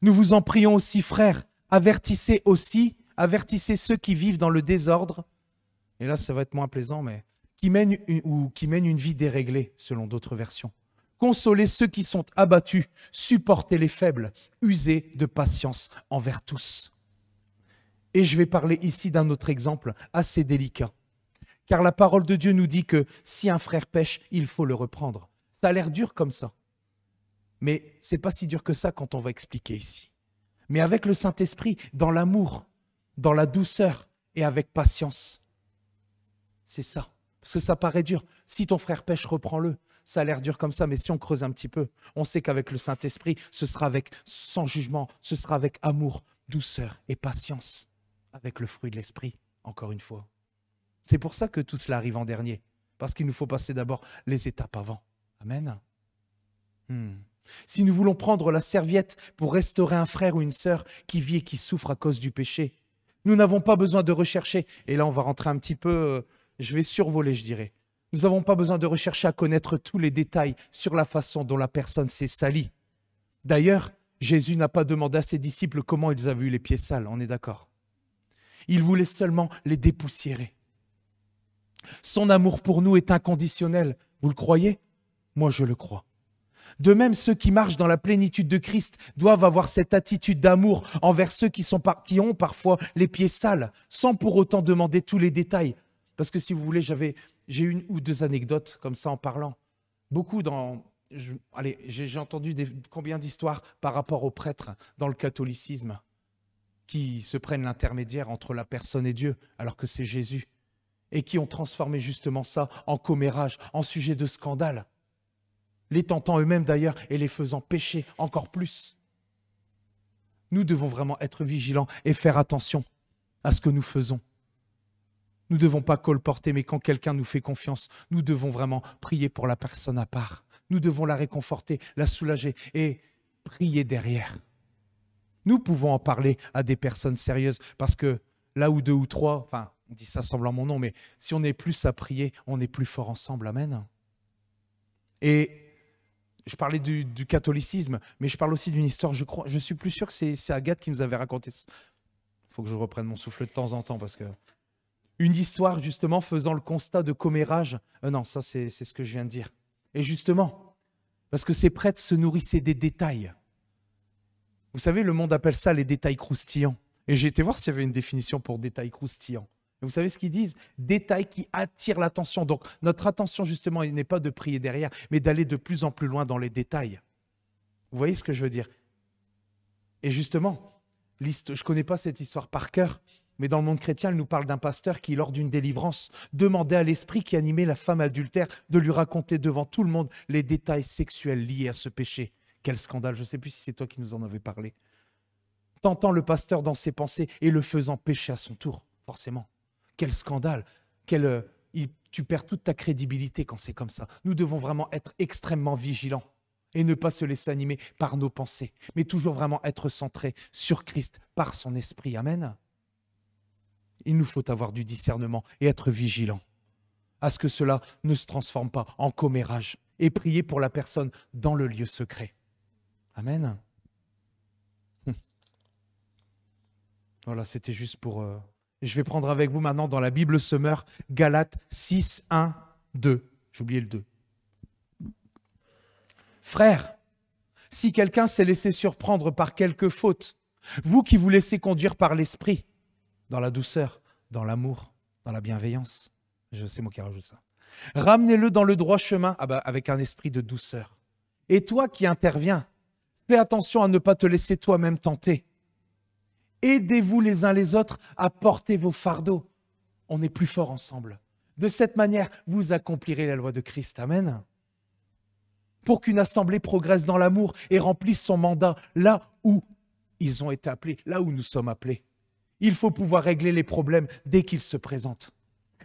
Nous vous en prions aussi, frères, avertissez ceux qui vivent dans le désordre, et là ça va être moins plaisant, mais qui mènent une vie déréglée, selon d'autres versions. Consolez ceux qui sont abattus, supportez les faibles, usez de patience envers tous. Et je vais parler ici d'un autre exemple assez délicat. Car la parole de Dieu nous dit que si un frère pêche, il faut le reprendre. Ça a l'air dur comme ça. Mais ce n'est pas si dur que ça quand on va expliquer ici. Mais avec le Saint-Esprit, dans l'amour, dans la douceur et avec patience. C'est ça. Parce que ça paraît dur. Si ton frère pêche, reprends-le. Ça a l'air dur comme ça, mais si on creuse un petit peu, on sait qu'avec le Saint-Esprit, ce sera sans jugement, ce sera avec amour, douceur et patience, avec le fruit de l'Esprit, encore une fois. C'est pour ça que tout cela arrive en dernier, parce qu'il nous faut passer d'abord les étapes avant. Amen. Si nous voulons prendre la serviette pour restaurer un frère ou une sœur qui vit et qui souffre à cause du péché, nous n'avons pas besoin de rechercher, et là on va rentrer un petit peu, je vais survoler je dirais, nous n'avons pas besoin de rechercher à connaître tous les détails sur la façon dont la personne s'est salie. D'ailleurs, Jésus n'a pas demandé à ses disciples comment ils avaient eu les pieds sales, on est d'accord. Il voulait seulement les dépoussiérer. Son amour pour nous est inconditionnel. Vous le croyez? Moi, je le crois. De même, ceux qui marchent dans la plénitude de Christ doivent avoir cette attitude d'amour envers ceux qui ont parfois les pieds sales, sans pour autant demander tous les détails. Parce que si vous voulez, j'ai une ou deux anecdotes comme ça en parlant. J'ai entendu combien d'histoires par rapport aux prêtres dans le catholicisme qui se prennent l'intermédiaire entre la personne et Dieu, alors que c'est Jésus. et qui ont transformé justement ça en commérage, en sujet de scandale, les tentant eux-mêmes d'ailleurs et les faisant pécher encore plus. Nous devons vraiment être vigilants et faire attention à ce que nous faisons. Nous ne devons pas colporter, mais quand quelqu'un nous fait confiance, nous devons vraiment prier pour la personne à part. Nous devons la réconforter, la soulager et prier derrière. Nous pouvons en parler à des personnes sérieuses parce que là où deux ou trois, enfin, on dit ça semblant mon nom, mais si on est plus à prier, on est plus fort ensemble. Amen. Et je parlais du catholicisme, mais je parle aussi d'une histoire, je suis plus sûr que c'est Agathe qui nous avait raconté. Il faut que je reprenne mon souffle de temps en temps parce que... Une histoire justement faisant le constat de commérage. Non, ça c'est ce que je viens de dire. Et justement, parce que ces prêtres se nourrissaient des détails. Vous savez, le monde appelle ça les détails croustillants. Et j'ai été voir s'il y avait une définition pour détails croustillants. Et vous savez ce qu'ils disent? Détails qui attirent l'attention. Donc notre attention justement, il n'est pas de prier derrière, mais d'aller de plus en plus loin dans les détails. Vous voyez ce que je veux dire? Et justement, je ne connais pas cette histoire par cœur, mais dans le monde chrétien, elle nous parle d'un pasteur qui, lors d'une délivrance, demandait à l'esprit qui animait la femme adultère de lui raconter devant tout le monde les détails sexuels liés à ce péché. Quel scandale, je ne sais plus si c'est toi qui nous en avais parlé. Tentant le pasteur dans ses pensées et le faisant pécher à son tour, forcément. Quel scandale, tu perds toute ta crédibilité quand c'est comme ça. Nous devons vraiment être extrêmement vigilants et ne pas se laisser animer par nos pensées, mais toujours vraiment être centrés sur Christ par son esprit. Amen. Il nous faut avoir du discernement et être vigilants à ce que cela ne se transforme pas en commérage et prier pour la personne dans le lieu secret. Amen. Voilà, c'était juste pour... Je vais prendre avec vous maintenant dans la Bible Semeur, Galates 6, 1, 2. J'ai oublié le 2. Frères, si quelqu'un s'est laissé surprendre par quelque faute, vous qui vous laissez conduire par l'esprit, dans la douceur, dans l'amour, dans la bienveillance. C'est moi qui rajoute ça. Ramenez-le dans le droit chemin avec un esprit de douceur. Et toi qui interviens, fais attention à ne pas te laisser toi-même tenter. Aidez-vous les uns les autres à porter vos fardeaux. On est plus forts ensemble. De cette manière, vous accomplirez la loi de Christ. Amen. Pour qu'une assemblée progresse dans l'amour et remplisse son mandat là où ils ont été appelés, là où nous sommes appelés. Il faut pouvoir régler les problèmes dès qu'ils se présentent.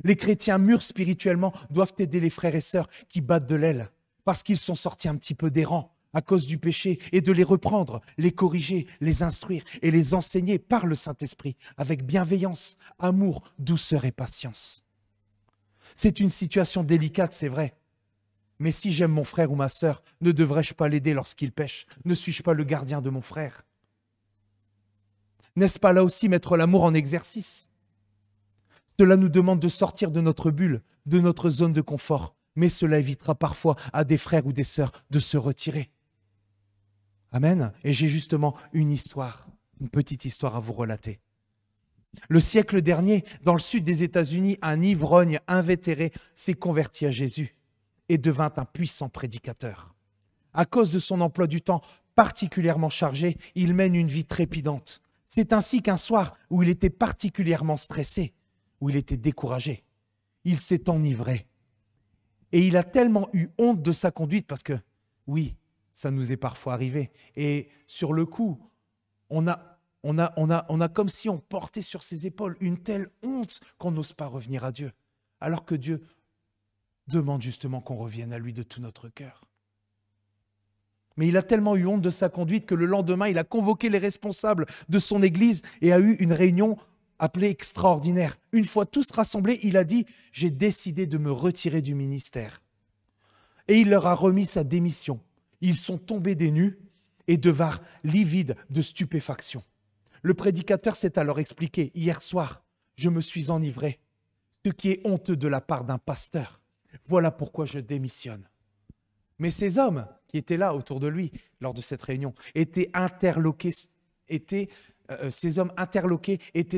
Les chrétiens mûrs spirituellement doivent aider les frères et sœurs qui battent de l'aile parce qu'ils sont sortis un petit peu des rangs à cause du péché et de les reprendre, les corriger, les instruire et les enseigner par le Saint-Esprit avec bienveillance, amour, douceur et patience. C'est une situation délicate, c'est vrai. Mais si j'aime mon frère ou ma sœur, ne devrais-je pas l'aider lorsqu'il pêche? Ne suis-je pas le gardien de mon frère? N'est-ce pas là aussi mettre l'amour en exercice? Cela nous demande de sortir de notre bulle, de notre zone de confort, mais cela évitera parfois à des frères ou des sœurs de se retirer. Amen. Et j'ai justement une petite histoire à vous relater. Le siècle dernier, dans le sud des États-Unis, un ivrogne invétéré s'est converti à Jésus et devint un puissant prédicateur. À cause de son emploi du temps particulièrement chargé, il mène une vie trépidante. C'est ainsi qu'un soir où il était particulièrement stressé, où il était découragé, il s'est enivré. Et il a tellement eu honte de sa conduite parce que, oui, ça nous est parfois arrivé. Et sur le coup, on a comme si on portait sur ses épaules une telle honte qu'on n'ose pas revenir à Dieu. Alors que Dieu demande justement qu'on revienne à lui de tout notre cœur. Mais il a tellement eu honte de sa conduite que le lendemain, il a convoqué les responsables de son église et a eu une réunion appelée extraordinaire. Une fois tous rassemblés, il a dit « J'ai décidé de me retirer du ministère ». Et il leur a remis sa démission. Ils sont tombés des nues et devinrent livides de stupéfaction. Le prédicateur s'est alors expliqué « Hier soir, je me suis enivré, ce qui est honteux de la part d'un pasteur. Voilà pourquoi je démissionne. » Mais ces hommes qui étaient là autour de lui lors de cette réunion étaient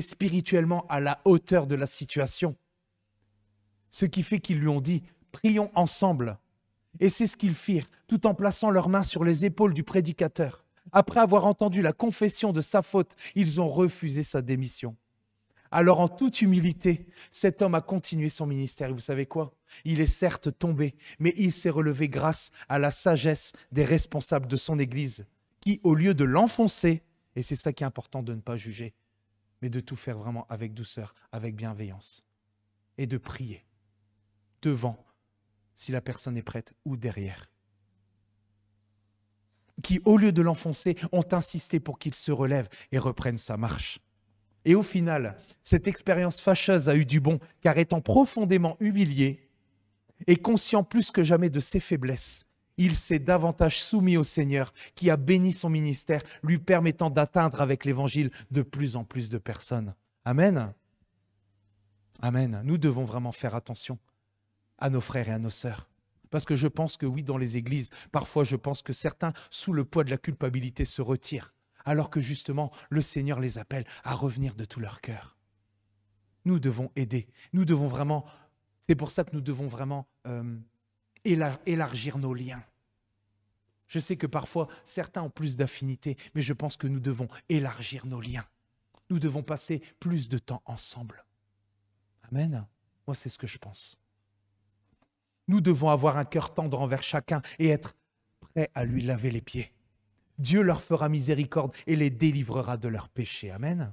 spirituellement à la hauteur de la situation. Ce qui fait qu'ils lui ont dit « Prions ensemble ». Et c'est ce qu'ils firent, tout en plaçant leurs mains sur les épaules du prédicateur. Après avoir entendu la confession de sa faute, ils ont refusé sa démission. Alors en toute humilité, cet homme a continué son ministère. Et vous savez quoi? Il est certes tombé, mais il s'est relevé grâce à la sagesse des responsables de son Église, qui, au lieu de l'enfoncer, et c'est ça qui est important de ne pas juger, mais de tout faire vraiment avec douceur, avec bienveillance, et de prier devant, si la personne est prête, ou derrière, qui, au lieu de l'enfoncer, ont insisté pour qu'il se relève et reprenne sa marche. Et au final, cette expérience fâcheuse a eu du bon, car étant profondément humilié et conscient plus que jamais de ses faiblesses, il s'est davantage soumis au Seigneur, qui a béni son ministère, lui permettant d'atteindre avec l'Évangile de plus en plus de personnes. Amen. Amen. Nous devons vraiment faire attention à nos frères et à nos sœurs. Parce que je pense que oui, dans les églises, parfois je pense que certains, sous le poids de la culpabilité, se retirent, alors que justement, le Seigneur les appelle à revenir de tout leur cœur. Nous devons aider. Nous devons vraiment, c'est pour ça que nous devons vraiment élargir nos liens. Je sais que parfois, certains ont plus d'affinités, mais je pense que nous devons élargir nos liens. Nous devons passer plus de temps ensemble. Amen. Moi, c'est ce que je pense. Nous devons avoir un cœur tendre envers chacun et être prêts à lui laver les pieds. Dieu leur fera miséricorde et les délivrera de leurs péchés. Amen.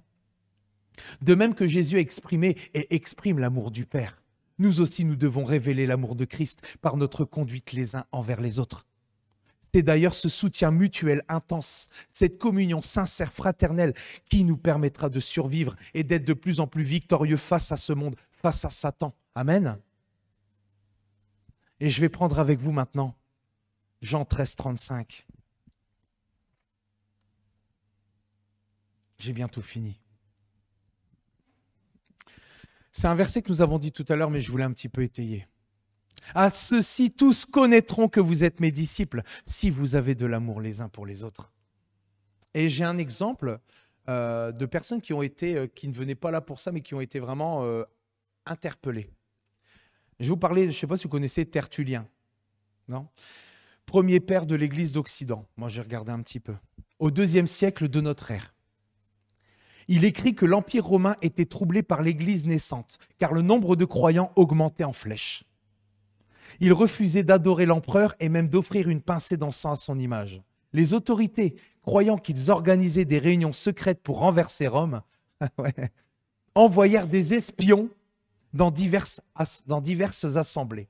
De même que Jésus a exprimé et exprime l'amour du Père, nous aussi nous devons révéler l'amour de Christ par notre conduite les uns envers les autres. C'est d'ailleurs ce soutien mutuel intense, cette communion sincère fraternelle qui nous permettra de survivre et d'être de plus en plus victorieux face à ce monde, face à Satan. Amen. Et je vais prendre avec vous maintenant Jean 13, 35. J'ai bientôt fini. C'est un verset que nous avons dit tout à l'heure, mais je voulais un petit peu étayer. À ceux-ci, tous connaîtront que vous êtes mes disciples, si vous avez de l'amour les uns pour les autres. Et j'ai un exemple de personnes qui ne venaient pas là pour ça, mais qui ont été vraiment interpellées. Je vais vous parler, je ne sais pas si vous connaissez Tertullien, non ? Premier père de l'Église d'Occident. Moi, j'ai regardé un petit peu. Au IIe siècle de notre ère. Il écrit que l'Empire romain était troublé par l'Église naissante, car le nombre de croyants augmentait en flèche. Il refusait d'adorer l'empereur et même d'offrir une pincée d'encens à son image. Les autorités, croyant qu'ils organisaient des réunions secrètes pour renverser Rome, envoyèrent des espions dans diverses assemblées.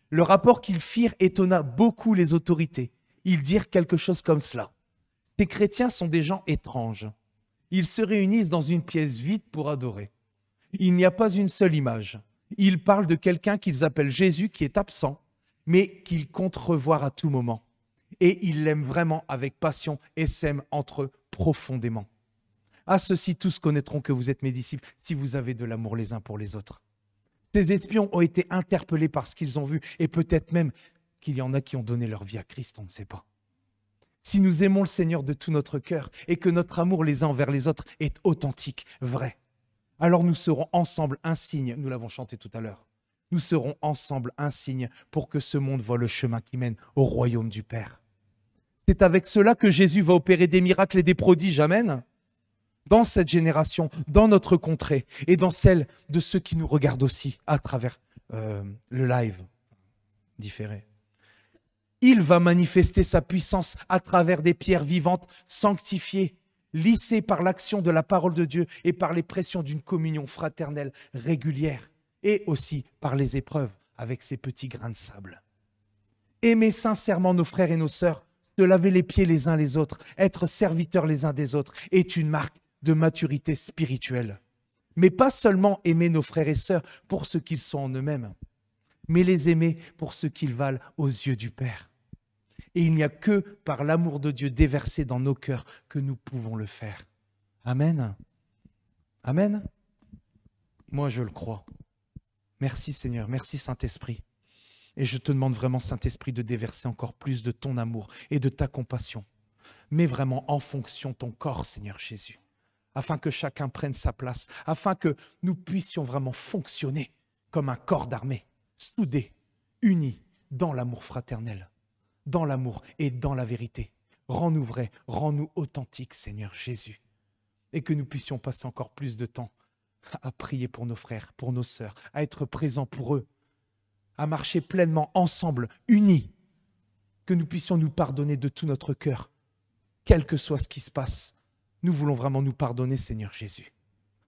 Le rapport qu'ils firent étonna beaucoup les autorités. Ils dirent quelque chose comme cela. Ces chrétiens sont des gens étranges. Ils se réunissent dans une pièce vide pour adorer. Il n'y a pas une seule image. Ils parlent de quelqu'un qu'ils appellent Jésus qui est absent, mais qu'ils comptent revoir à tout moment. Et ils l'aiment vraiment avec passion et s'aiment entre eux profondément. À ceux-ci, tous connaîtront que vous êtes mes disciples si vous avez de l'amour les uns pour les autres. Ces espions ont été interpellés par ce qu'ils ont vu et peut-être même qu'il y en a qui ont donné leur vie à Christ, on ne sait pas. Si nous aimons le Seigneur de tout notre cœur et que notre amour les uns envers les autres est authentique, vrai, alors nous serons ensemble un signe, nous l'avons chanté tout à l'heure, nous serons ensemble un signe pour que ce monde voie le chemin qui mène au royaume du Père. C'est avec cela que Jésus va opérer des miracles et des prodiges, amen, dans cette génération, dans notre contrée et dans celle de ceux qui nous regardent aussi à travers le live différé. Il va manifester sa puissance à travers des pierres vivantes, sanctifiées, lissées par l'action de la parole de Dieu et par les pressions d'une communion fraternelle régulière, et aussi par les épreuves avec ces petits grains de sable. Aimer sincèrement nos frères et nos sœurs, se laver les pieds les uns les autres, être serviteurs les uns des autres, est une marque de maturité spirituelle. Mais pas seulement aimer nos frères et sœurs pour ce qu'ils sont en eux-mêmes, mais les aimer pour ce qu'ils valent aux yeux du Père. Et il n'y a que par l'amour de Dieu déversé dans nos cœurs que nous pouvons le faire. Amen. Amen. Moi, je le crois. Merci Seigneur, merci Saint-Esprit. Et je te demande vraiment, Saint-Esprit, de déverser encore plus de ton amour et de ta compassion. Mais vraiment en fonction de ton corps, Seigneur Jésus. Afin que chacun prenne sa place, afin que nous puissions vraiment fonctionner comme un corps d'armée, soudés, unis dans l'amour fraternel, dans l'amour et dans la vérité. Rends-nous vrais, rends-nous authentiques, Seigneur Jésus, et que nous puissions passer encore plus de temps à prier pour nos frères, pour nos sœurs, à être présents pour eux, à marcher pleinement ensemble, unis, que nous puissions nous pardonner de tout notre cœur, quel que soit ce qui se passe. Nous voulons vraiment nous pardonner, Seigneur Jésus.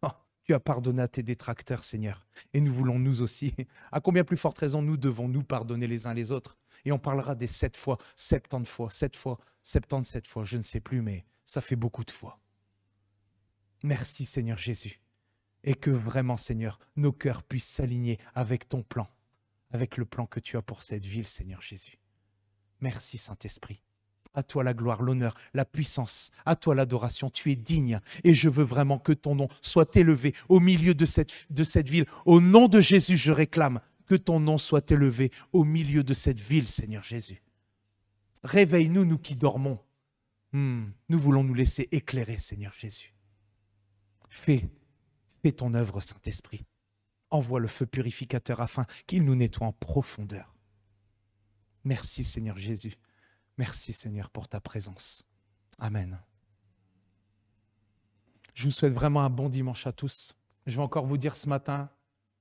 Oh, tu as pardonné à tes détracteurs, Seigneur, et nous voulons nous aussi. À combien plus forte raison nous devons nous pardonner les uns les autres? Et on parlera des 7 fois, 70 fois, 7 fois, 77 fois, je ne sais plus, mais ça fait beaucoup de fois. Merci, Seigneur Jésus. Et que vraiment, Seigneur, nos cœurs puissent s'aligner avec ton plan, avec le plan que tu as pour cette ville, Seigneur Jésus. Merci, Saint-Esprit. À toi la gloire, l'honneur, la puissance, à toi l'adoration. Tu es digne et je veux vraiment que ton nom soit élevé au milieu de cette ville. Au nom de Jésus, je réclame que ton nom soit élevé au milieu de cette ville, Seigneur Jésus. Réveille-nous, nous qui dormons. Nous voulons nous laisser éclairer, Seigneur Jésus. Fais ton œuvre, Saint-Esprit. Envoie le feu purificateur afin qu'il nous nettoie en profondeur. Merci, Seigneur Jésus. Merci, Seigneur, pour ta présence. Amen. Je vous souhaite vraiment un bon dimanche à tous. Je vais encore vous dire ce matin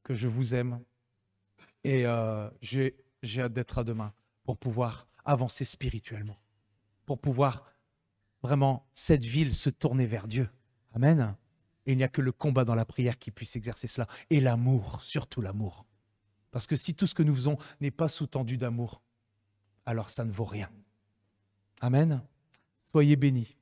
que je vous aime et j'ai hâte d'être à demain pour pouvoir avancer spirituellement, pour pouvoir vraiment, cette ville, se tourner vers Dieu. Amen. Et il n'y a que le combat dans la prière qui puisse exercer cela. Et l'amour, surtout l'amour. Parce que si tout ce que nous faisons n'est pas sous-tendu d'amour, alors ça ne vaut rien. Amen. Soyez bénis.